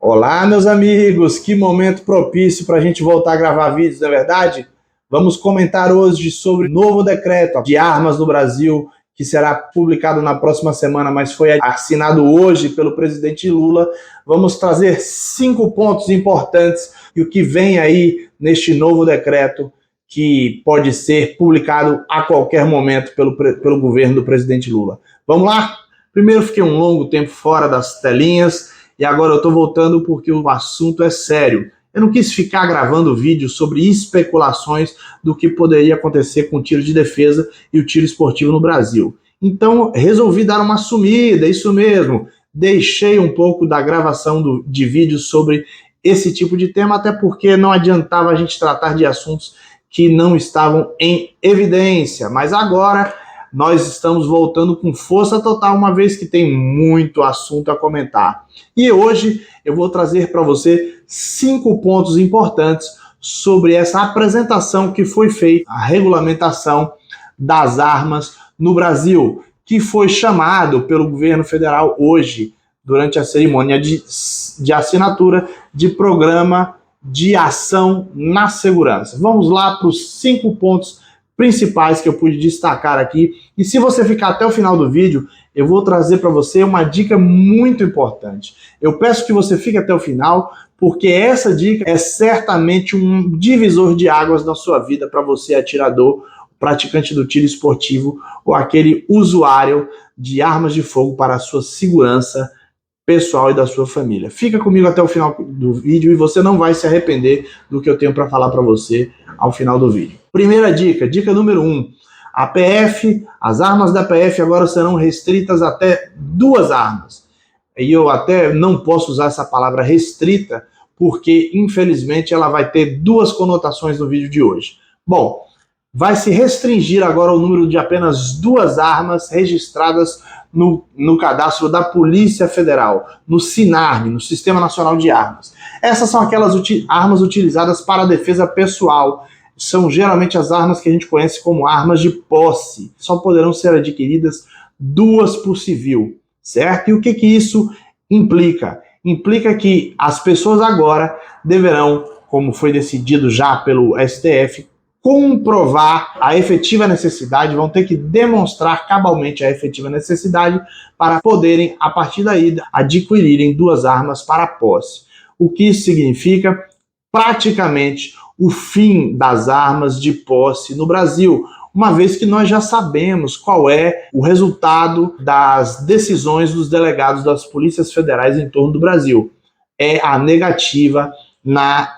Olá, meus amigos, que momento propício para a gente voltar a gravar vídeos, não é verdade? Vamos comentar hoje sobre o novo decreto de armas no Brasil, que será publicado na próxima semana, mas foi assinado hoje pelo presidente Lula. Vamos trazer 5 pontos importantes e o que vem aí neste novo decreto, que pode ser publicado a qualquer momento pelo governo do presidente Lula. Vamos lá? Primeiro, fiquei um longo tempo fora das telinhas, e agora eu estou voltando porque o assunto é sério. Eu não quis ficar gravando vídeo sobre especulações do que poderia acontecer com o tiro de defesa e o tiro esportivo no Brasil. Então, resolvi dar uma sumida, isso mesmo. Deixei um pouco da gravação de vídeos sobre esse tipo de tema, até porque não adiantava a gente tratar de assuntos que não estavam em evidência. Mas agora nós estamos voltando com força total, uma vez que tem muito assunto a comentar. E hoje eu vou trazer para você 5 pontos importantes sobre essa apresentação que foi feita, a regulamentação das armas no Brasil, que foi chamado pelo governo federal hoje, durante a cerimônia de assinatura de Programa de Ação na Segurança. Vamos lá para os 5 pontos principais que eu pude destacar aqui. E se você ficar até o final do vídeo, eu vou trazer para você uma dica muito importante. Eu peço que você fique até o final, porque essa dica é certamente um divisor de águas na sua vida para você, atirador, praticante do tiro esportivo ou aquele usuário de armas de fogo para a sua segurança pessoal e da sua família. Fica comigo até o final do vídeo e você não vai se arrepender do que eu tenho para falar para você ao final do vídeo. Primeira dica, dica número 1. A PF, as armas da PF agora serão restritas até 2 armas. E eu até não posso usar essa palavra restrita, porque infelizmente ela vai ter 2 conotações no vídeo de hoje. Bom, vai se restringir agora o número de apenas 2 armas registradas no cadastro da Polícia Federal, no SINARM, no Sistema Nacional de Armas. Essas são aquelas armas utilizadas para a defesa pessoal. São geralmente as armas que a gente conhece como armas de posse. Só poderão ser adquiridas 2 por civil, certo? E o que isso implica? Implica que as pessoas agora deverão, como foi decidido já pelo STF, comprovar a efetiva necessidade, vão ter que demonstrar cabalmente a efetiva necessidade para poderem, a partir daí, adquirirem 2 armas para posse. O que isso significa? Praticamente o fim das armas de posse no Brasil, uma vez que nós já sabemos qual é o resultado das decisões dos delegados das polícias federais em torno do Brasil. É a negativa na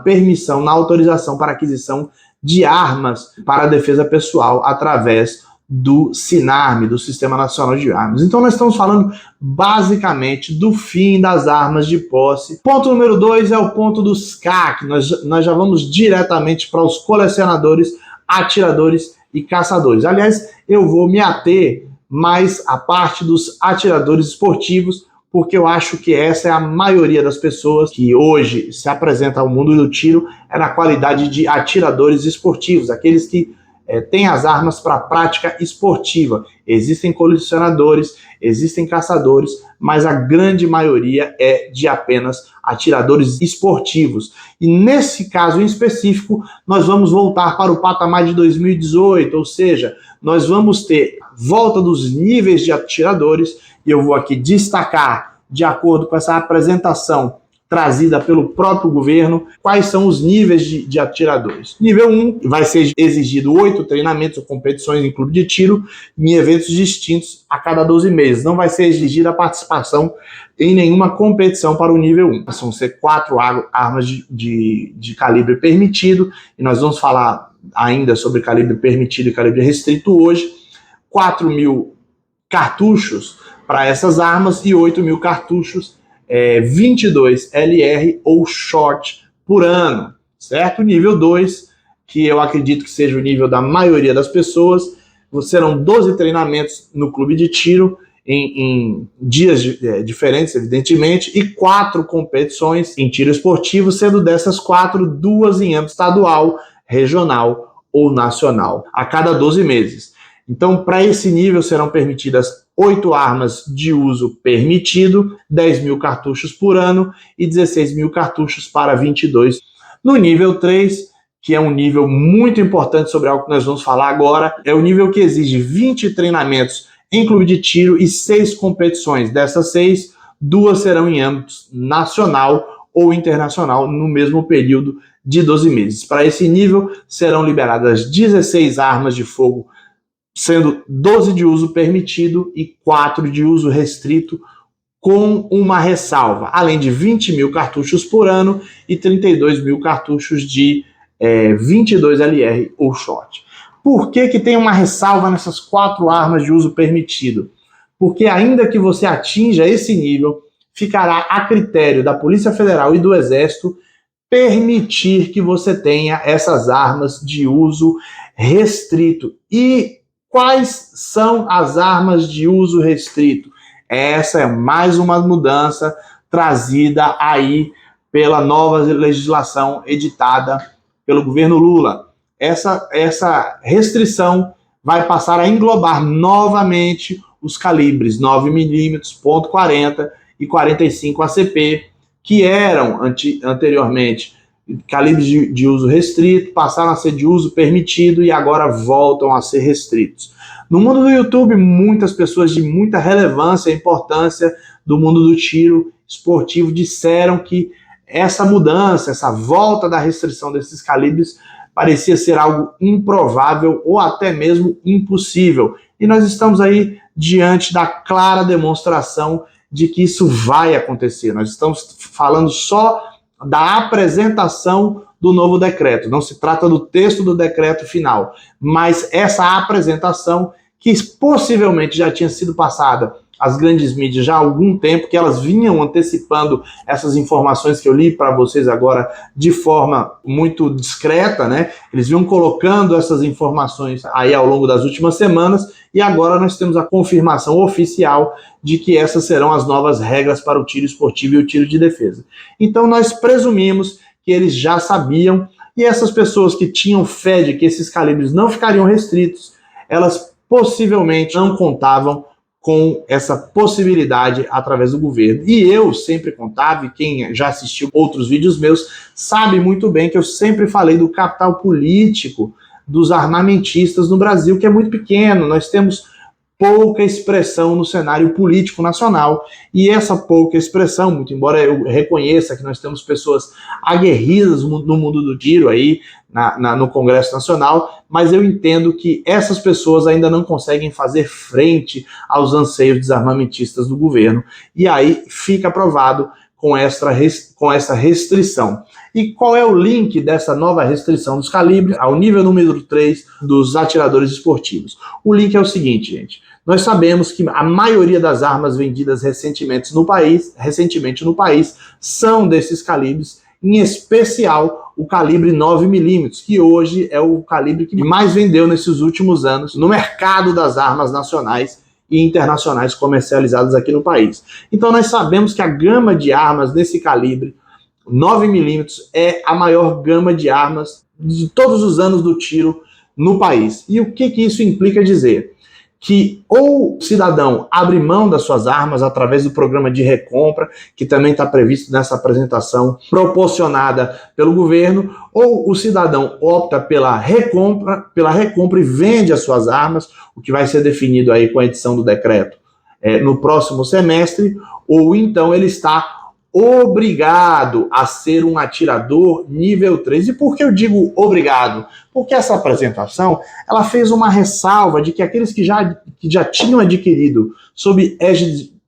permissão, na autorização para aquisição de armas para a defesa pessoal através do SINARM, do Sistema Nacional de Armas. Então nós estamos falando basicamente do fim das armas de posse. Ponto número 2 é o ponto dos CAC. Nós já vamos diretamente para os colecionadores, atiradores e caçadores. Aliás, eu vou me ater mais à parte dos atiradores esportivos, porque eu acho que essa é a maioria das pessoas que hoje se apresenta ao mundo do tiro, é na qualidade de atiradores esportivos, aqueles que têm as armas para prática esportiva. Existem colecionadores, existem caçadores, mas a grande maioria é de apenas atiradores esportivos. E nesse caso em específico, nós vamos voltar para o patamar de 2018, ou seja, nós vamos ter volta dos níveis de atiradores, e eu vou aqui destacar, de acordo com essa apresentação trazida pelo próprio governo, quais são os níveis de atiradores. Nível 1, vai ser exigido 8 treinamentos ou competições em clube de tiro em eventos distintos a cada 12 meses. Não vai ser exigida a participação em nenhuma competição para o nível 1. Vão ser 4 armas de calibre permitido, e nós vamos falar ainda sobre calibre permitido e calibre restrito hoje. 4.000 cartuchos para essas armas e 8.000 cartuchos 22 LR ou short por ano, certo? Nível 2, que eu acredito que seja o nível da maioria das pessoas, serão 12 treinamentos no clube de tiro em dias diferentes, evidentemente, e 4 competições em tiro esportivo, sendo dessas 4, 2 em âmbito estadual, regional ou nacional, a cada 12 meses. Então, para esse nível serão permitidas 8 armas de uso permitido, 10 mil cartuchos por ano e 16 mil cartuchos para 22. No nível 3, que é um nível muito importante sobre algo que nós vamos falar agora, é o nível que exige 20 treinamentos em clube de tiro e 6 competições. Dessas 6, 2 serão em âmbito nacional ou internacional no mesmo período de 12 meses. Para esse nível, serão liberadas 16 armas de fogo, sendo 12 de uso permitido e 4 de uso restrito, com uma ressalva, além de 20 mil cartuchos por ano e 32 mil cartuchos de 22 LR ou shot. Por que tem uma ressalva nessas 4 armas de uso permitido? Porque ainda que você atinja esse nível, ficará a critério da Polícia Federal e do Exército permitir que você tenha essas armas de uso restrito. E quais são as armas de uso restrito? Essa é mais uma mudança trazida aí pela nova legislação editada pelo governo Lula. Essa restrição vai passar a englobar novamente os calibres 9mm, .40 e 45 ACP, que eram anteriormente calibres de uso restrito, passaram a ser de uso permitido e agora voltam a ser restritos. No mundo do YouTube, muitas pessoas de muita relevância e importância do mundo do tiro esportivo disseram que essa mudança, essa volta da restrição desses calibres parecia ser algo improvável ou até mesmo impossível. E nós estamos aí diante da clara demonstração de que isso vai acontecer. Nós estamos falando só da apresentação do novo decreto. Não se trata do texto do decreto final, mas essa apresentação que possivelmente já tinha sido passada às grandes mídias já há algum tempo, que elas vinham antecipando essas informações que eu li para vocês agora de forma muito discreta, né? Eles vinham colocando essas informações aí ao longo das últimas semanas e agora nós temos a confirmação oficial de que essas serão as novas regras para o tiro esportivo e o tiro de defesa. Então nós presumimos que eles já sabiam e essas pessoas que tinham fé de que esses calibres não ficariam restritos, elas possivelmente não contavam com essa possibilidade através do governo. E eu sempre contava, e quem já assistiu outros vídeos meus sabe muito bem que eu sempre falei do capital político dos armamentistas no Brasil, que é muito pequeno. Nós temos pouca expressão no cenário político nacional, e essa pouca expressão, muito embora eu reconheça que nós temos pessoas aguerridas no mundo do tiro aí, no Congresso Nacional, mas eu entendo que essas pessoas ainda não conseguem fazer frente aos anseios desarmamentistas do governo, e aí fica provado com essa restrição. E qual é o link dessa nova restrição dos calibres ao nível número 3 dos atiradores esportivos? O link é o seguinte, gente. Nós sabemos que a maioria das armas vendidas recentemente no país são desses calibres, em especial o calibre 9mm, que hoje é o calibre que mais vendeu nesses últimos anos no mercado das armas nacionais e internacionais comercializadas aqui no país. Então nós sabemos que a gama de armas desse calibre 9mm é a maior gama de armas de todos os anos do tiro no país. E o que isso implica dizer? Que ou o cidadão abre mão das suas armas através do programa de recompra, que também está previsto nessa apresentação proporcionada pelo governo, ou o cidadão opta pela recompra e vende as suas armas, o que vai ser definido aí com a edição do decreto no próximo semestre, ou então ele está obrigado a ser um atirador nível 3. E por que eu digo obrigado? Porque essa apresentação ela fez uma ressalva de que aqueles que já tinham adquirido sob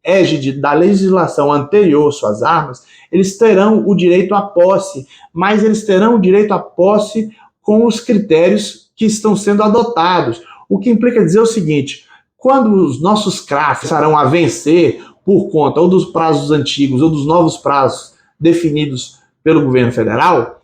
égide da legislação anterior suas armas, eles terão o direito à posse, mas eles terão o direito à posse com os critérios que estão sendo adotados. O que implica dizer o seguinte: quando os nossos CRAFs começarão a vencer por conta ou dos prazos antigos ou dos novos prazos definidos pelo governo federal,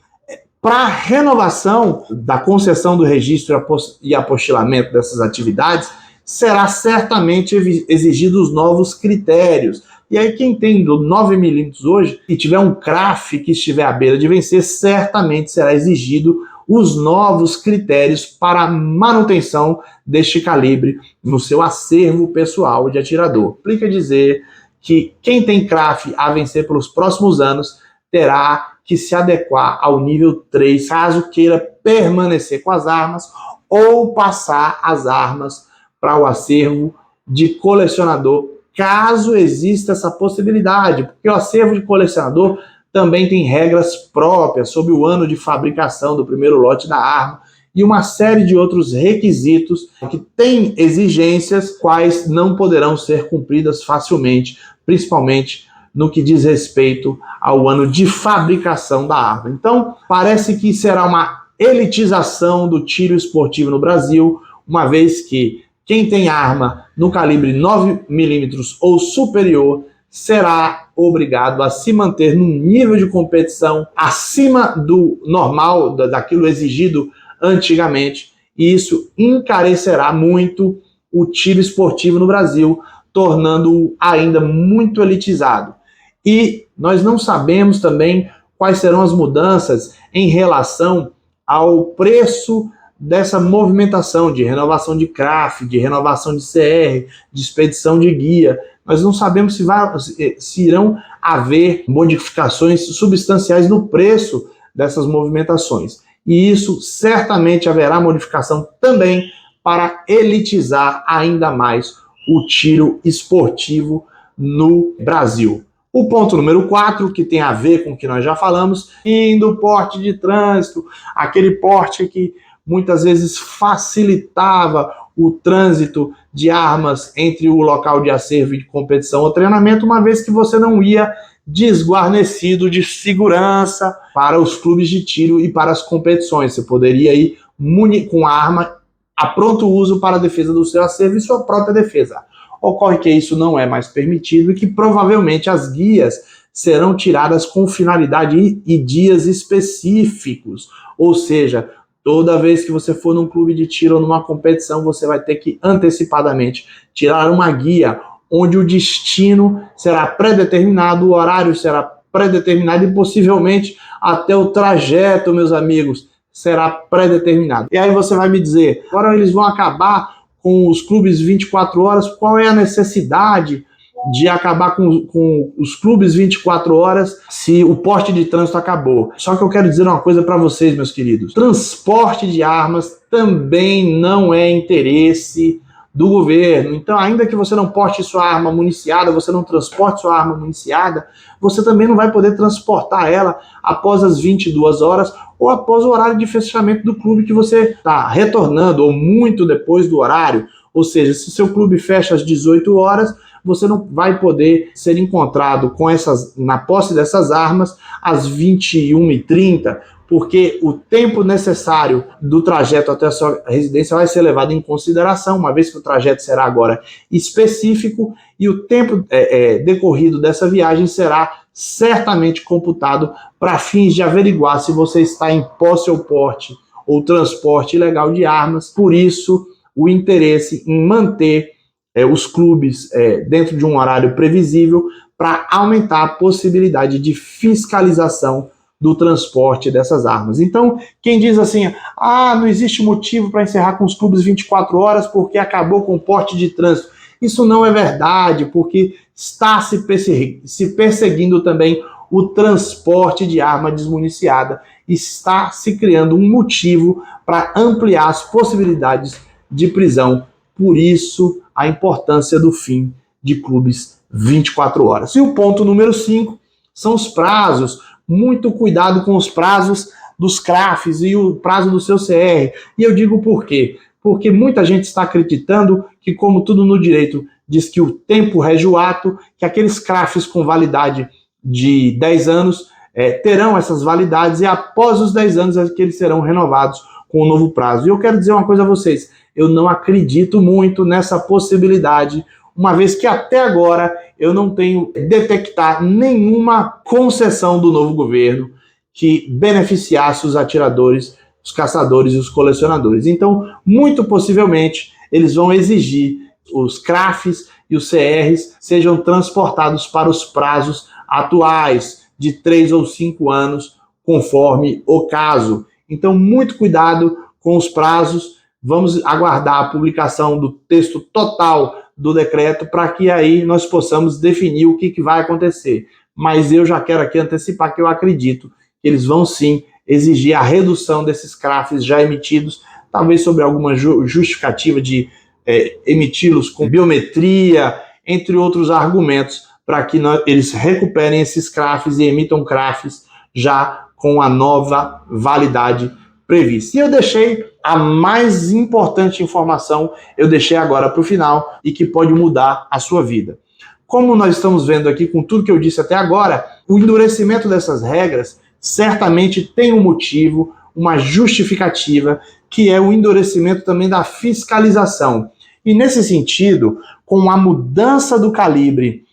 para a renovação da concessão do registro e apostilamento dessas atividades, será certamente exigido os novos critérios. E aí quem tem 9mm hoje e tiver um CRAF que estiver à beira de vencer, certamente será exigido os novos critérios para a manutenção deste calibre no seu acervo pessoal de atirador. Implica dizer que quem tem CRAF a vencer pelos próximos anos terá que se adequar ao nível 3, caso queira permanecer com as armas ou passar as armas para o acervo de colecionador, caso exista essa possibilidade, porque o acervo de colecionador também tem regras próprias sobre o ano de fabricação do primeiro lote da arma e uma série de outros requisitos que têm exigências quais não poderão ser cumpridas facilmente, principalmente no que diz respeito ao ano de fabricação da arma. Então, parece que será uma elitização do tiro esportivo no Brasil, uma vez que quem tem arma no calibre 9mm ou superior será obrigado a se manter num nível de competição acima do normal, daquilo exigido antigamente, e isso encarecerá muito o tiro esportivo no Brasil, tornando-o ainda muito elitizado. E nós não sabemos também quais serão as mudanças em relação ao preço dessa movimentação de renovação de CRAF, de renovação de CR, de expedição de guia. Nós não sabemos se irão haver modificações substanciais no preço dessas movimentações. E isso certamente haverá modificação também para elitizar ainda mais o tiro esportivo no Brasil. O ponto número 4, que tem a ver com o que nós já falamos, do porte de trânsito, aquele porte que muitas vezes facilitava o trânsito de armas entre o local de acervo de competição ou treinamento, uma vez que você não ia desguarnecido de segurança para os clubes de tiro e para as competições. Você poderia ir com a arma a pronto uso para a defesa do seu acervo e sua própria defesa. Ocorre que isso não é mais permitido e que provavelmente as guias serão tiradas com finalidade e dias específicos. Ou seja, toda vez que você for num clube de tiro ou numa competição, você vai ter que antecipadamente tirar uma guia onde o destino será pré-determinado, o horário será pré-determinado e possivelmente até o trajeto, meus amigos, será pré-determinado. E aí você vai me dizer, agora eles vão acabar com os clubes 24 horas, qual é a necessidade de acabar com os clubes 24 horas se o porte de trânsito acabou? Só que eu quero dizer uma coisa para vocês, meus queridos. Transporte de armas também não é interesse do governo. Então, ainda que você não porte sua arma municiada, você não transporte sua arma municiada, você também não vai poder transportar ela após as 22 horas ou após o horário de fechamento do clube que você está retornando, ou muito depois do horário. Ou seja, se seu clube fecha às 18 horas, você não vai poder ser encontrado na posse dessas armas às 21h30, porque o tempo necessário do trajeto até a sua residência vai ser levado em consideração, uma vez que o trajeto será agora específico, e o tempo decorrido dessa viagem será certamente computado para fins de averiguar se você está em posse ou porte ou transporte ilegal de armas. Por isso, o interesse em manter os clubes dentro de um horário previsível para aumentar a possibilidade de fiscalização do transporte dessas armas. Então, quem diz assim, não existe motivo para encerrar com os clubes 24 horas porque acabou com o porte de trânsito, isso não é verdade, porque está se perseguindo também o transporte de arma desmuniciada, está se criando um motivo para ampliar as possibilidades de prisão. Por isso, a importância do fim de clubes 24 horas. E o ponto número 5 são os prazos. Muito cuidado com os prazos dos CRAFs e o prazo do seu CR. E eu digo por quê? Porque muita gente está acreditando que, como tudo no direito diz que o tempo rege o ato, que aqueles CRAFs com validade de 10 anos terão essas validades e após os 10 anos é que eles serão renovados com um novo prazo. E eu quero dizer uma coisa a vocês, eu não acredito muito nessa possibilidade, uma vez que até agora eu não tenho detectar nenhuma concessão do novo governo que beneficiasse os atiradores, os caçadores e os colecionadores. Então, muito possivelmente, eles vão exigir os CRAFs e os CRs sejam transportados para os prazos atuais, de 3 ou 5 anos, conforme o caso. Então, muito cuidado com os prazos. Vamos aguardar a publicação do texto total do decreto para que aí nós possamos definir o que vai acontecer. Mas eu já quero aqui antecipar que eu acredito que eles vão sim exigir a redução desses CRAFs já emitidos, talvez sobre alguma justificativa de emiti-los com biometria, entre outros argumentos, para que eles recuperem esses CRAFs e emitam CRAFs já com a nova validade prevista. E eu deixei a mais importante informação, eu deixei agora para o final e que pode mudar a sua vida. Como nós estamos vendo aqui com tudo que eu disse até agora, o endurecimento dessas regras certamente tem um motivo, uma justificativa, que é o endurecimento também da fiscalização. E nesse sentido, com a mudança do calibre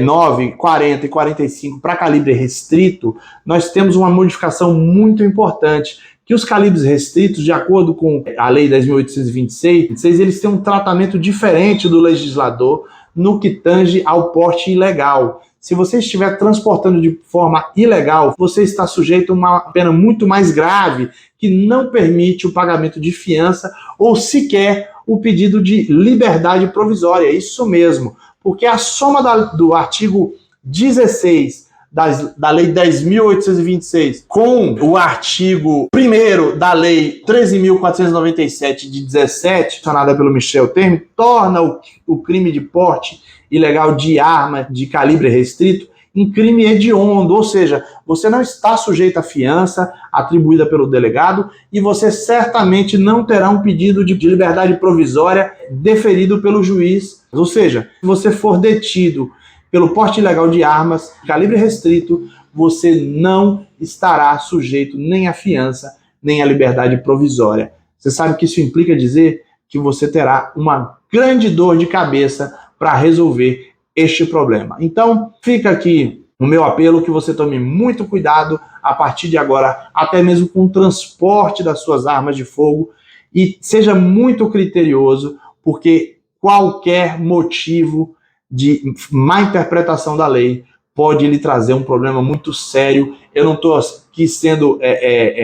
9, 40 e 45 para calibre restrito, nós temos uma modificação muito importante, que os calibres restritos, de acordo com a Lei 10.826, eles têm um tratamento diferente do legislador no que tange ao porte ilegal. Se você estiver transportando de forma ilegal, você está sujeito a uma pena muito mais grave, que não permite o pagamento de fiança ou sequer o pedido de liberdade provisória. Isso mesmo, porque a soma do artigo 16 da Lei 10.826 com o artigo 1º da Lei 13.497 de 17, sancionada pelo Michel Temer, torna o crime de porte ilegal de arma de calibre restrito em crime hediondo, ou seja, você não está sujeito à fiança atribuída pelo delegado e você certamente não terá um pedido de liberdade provisória deferido pelo juiz. Ou seja, se você for detido pelo porte ilegal de armas, calibre restrito, você não estará sujeito nem à fiança, nem à liberdade provisória. Você sabe que isso implica dizer que você terá uma grande dor de cabeça para resolver este problema. Então, fica aqui o meu apelo que você tome muito cuidado a partir de agora, até mesmo com o transporte das suas armas de fogo, e seja muito criterioso, porque qualquer motivo de má interpretação da lei pode lhe trazer um problema muito sério. Eu não estou aqui sendo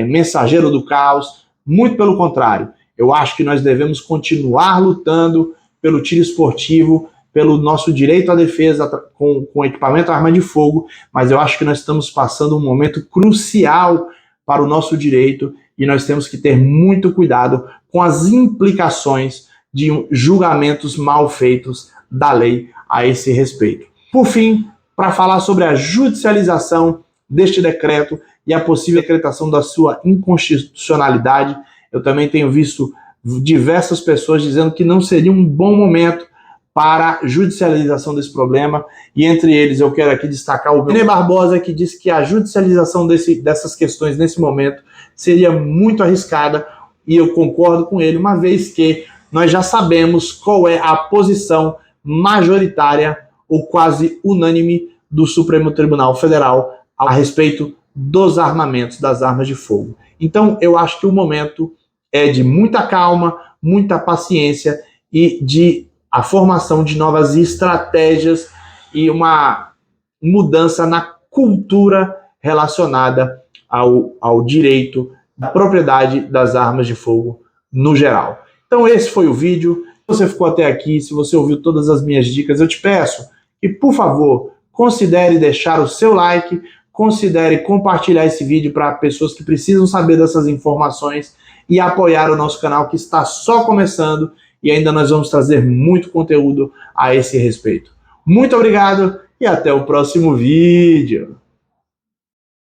mensageiro do caos, muito pelo contrário. Eu acho que nós devemos continuar lutando pelo tiro esportivo, pelo nosso direito à defesa com equipamento à arma de fogo, mas eu acho que nós estamos passando um momento crucial para o nosso direito e nós temos que ter muito cuidado com as implicações de julgamentos mal feitos da lei a esse respeito. Por fim, para falar sobre a judicialização deste decreto e a possível decretação da sua inconstitucionalidade, eu também tenho visto diversas pessoas dizendo que não seria um bom momento para a judicialização desse problema, e entre eles eu quero aqui destacar o René Barbosa, que disse que a judicialização dessas questões nesse momento seria muito arriscada, e eu concordo com ele, uma vez que nós já sabemos qual é a posição majoritária ou quase unânime do Supremo Tribunal Federal a respeito dos armamentos, das armas de fogo. Então eu acho que o momento é de muita calma, muita paciência e de a formação de novas estratégias e uma mudança na cultura relacionada ao direito da propriedade das armas de fogo no geral. Então esse foi o vídeo. Se você ficou até aqui, se você ouviu todas as minhas dicas, eu te peço que, por favor, considere deixar o seu like, considere compartilhar esse vídeo para pessoas que precisam saber dessas informações e apoiar o nosso canal que está só começando, e ainda nós vamos trazer muito conteúdo a esse respeito. Muito obrigado e até o próximo vídeo.